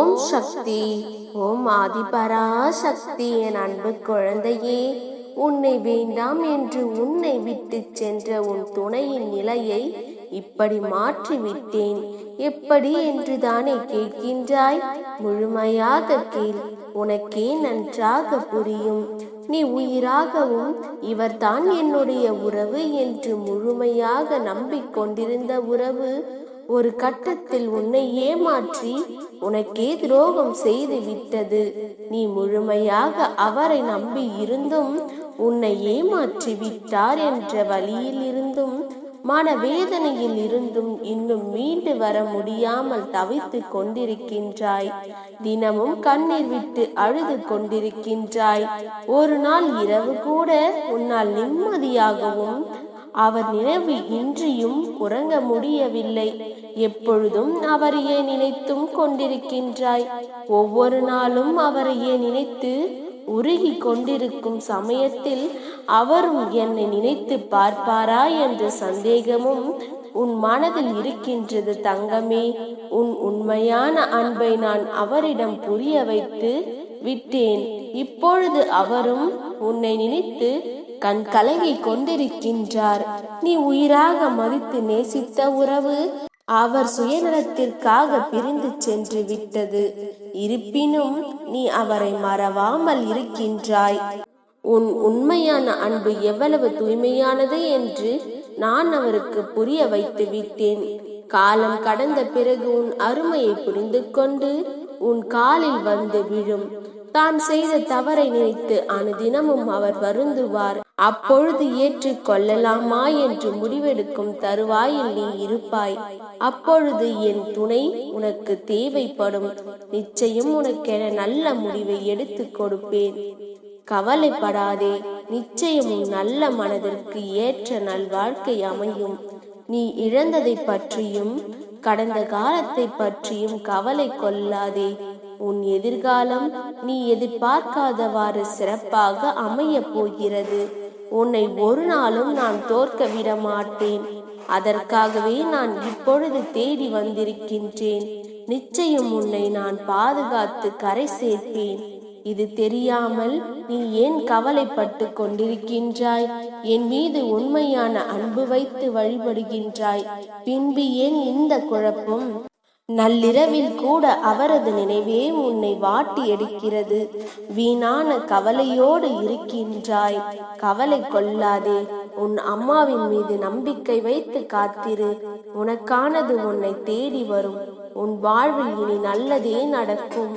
ஓம் சக்தி. ஓம் ஆதிபராசக்தி. என் அன்பு குழந்தையே, உன்னை வேண்டாம் என்று உன்னை விட்டு சென்ற உன் துணையின் நிலையை இப்படி மாற்றிவிட்டேன். எப்படி என்று தானே கேட்கின்றாய்? முழுமையாக கேள், உனக்கே நன்றாக புரியும். நீ உயிராகவும் இவர்தான் என்னுடைய உறவு என்று முழுமையாக நம்பிக்கொண்டிருந்த உறவு ஒரு கட்டத்தில் உன்னை ஏமாற்றி உனக்கே துரோகம் செய்து விட்டது. நீ முழுமையாக அவரை நம்பி இருந்தும் உன்னை ஏமாற்றி விட்டார் என்ற வழியில் இருந்தும் மனவேதனையில் இருந்தும் இன்னும் மீண்டு வர முடியாமல் தவித்து கொண்டிருக்கின்றாய். தினமும் கண்ணீர் விட்டு அழுது கொண்டிருக்கின்றாய். ஒரு நாள் இரவு கூட உன்னால் நிம்மதியாகவும் அவர் நினைவு இன்றியும் உறங்க முடியவில்லை. எப்பொழுதும் அவரையே நினைத்தும் கொண்டிருக்கின்றாய். ஒவ்வொரு நாளும் அவரையே நினைத்து உருகி கொண்டிருக்கும் சமயத்தில் அவரும் என்னை நினைத்து பார்ப்பாரா என்ற சந்தேகமும் உன் மனதில் இருக்கின்றது தங்கமே. உன் உண்மையான அன்பை நான் அவரிடம் புரிய வைத்து விட்டேன். இப்பொழுது அவரும் உன்னை நினைத்து கண் கலங்கி கொண்டிருக்கின்றார். நீ உயிராக மதித்து நேசித்த உறவு அவர் சுயநலத்திற்காக பிரிந்து சென்று விட்டது. இருப்பினும் நீ அவரை மறவாமல் இருக்கின்றாய். உன் உண்மையான அன்பு எவ்வளவு தூய்மையானது என்று நான் அவருக்கு புரிய வைத்து விட்டேன். காலம் கடந்த பிறகு உன் அருமையை புரிந்து கொண்டு உன் காலில் வந்து விழும். தான் செய்த தவறை நினைத்து அனுதினமும் அவர் வருந்துவார். அப்பொழுது ஏற்று கொள்ளலாமா என்று முடிவெடுக்கும் தருவாயில் நீ இருப்பாய். அப்பொழுது என் துணை உனக்கு தேவைப்படும். நிச்சயம் உனக்கென நல்ல முடிவை எடுத்து கொடுப்பேன். கவலைப்படாதே, நிச்சயம் உன் நல்ல மனதிற்கு ஏற்ற நல்வாழ்க்கை அமையும். நீ இழந்ததை பற்றியும் கடந்த காலத்தை பற்றியும் கவலை கொள்ளாதே. உன் எதிர்காலம் நீ எதிர்பார்க்காதவாறு சிறப்பாக அமைய போகிறது. உன்னை ஒரு நாளும் நான் தோற்க விட மாட்டேன். அதற்காகவே நான் இப்பொழுது தேடி வந்திருக்கின்றேன். நிச்சயம் உன்னை நான் பாதுகாத்து கரை சேர்ப்பேன். இது தெரியாமல் நீ ஏன் கவலைப்பட்டு கொண்டிருக்கின்றாய்? என் மீது உண்மையான அன்பு வைத்து வழிபடுகின்றாய். பின்பு ஏன் இந்த குழப்பம்? நள்ளிரவில் கூட அவரது நினைவே உன்னை வாட்டி எடுக்கிறது. வீணான கவலையோடு இருக்கின்றாய். கவலை கொள்ளாதே. உன் அம்மாவின் மீது நம்பிக்கை வைத்து காத்திரு. உனக்கானது உன்னை தேடி வரும். உன் வாழ்வில் இனி நல்லதே நடக்கும்.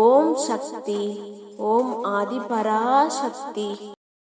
ஓம் சக்தி. ஓம் ஆதிபராசக்தி.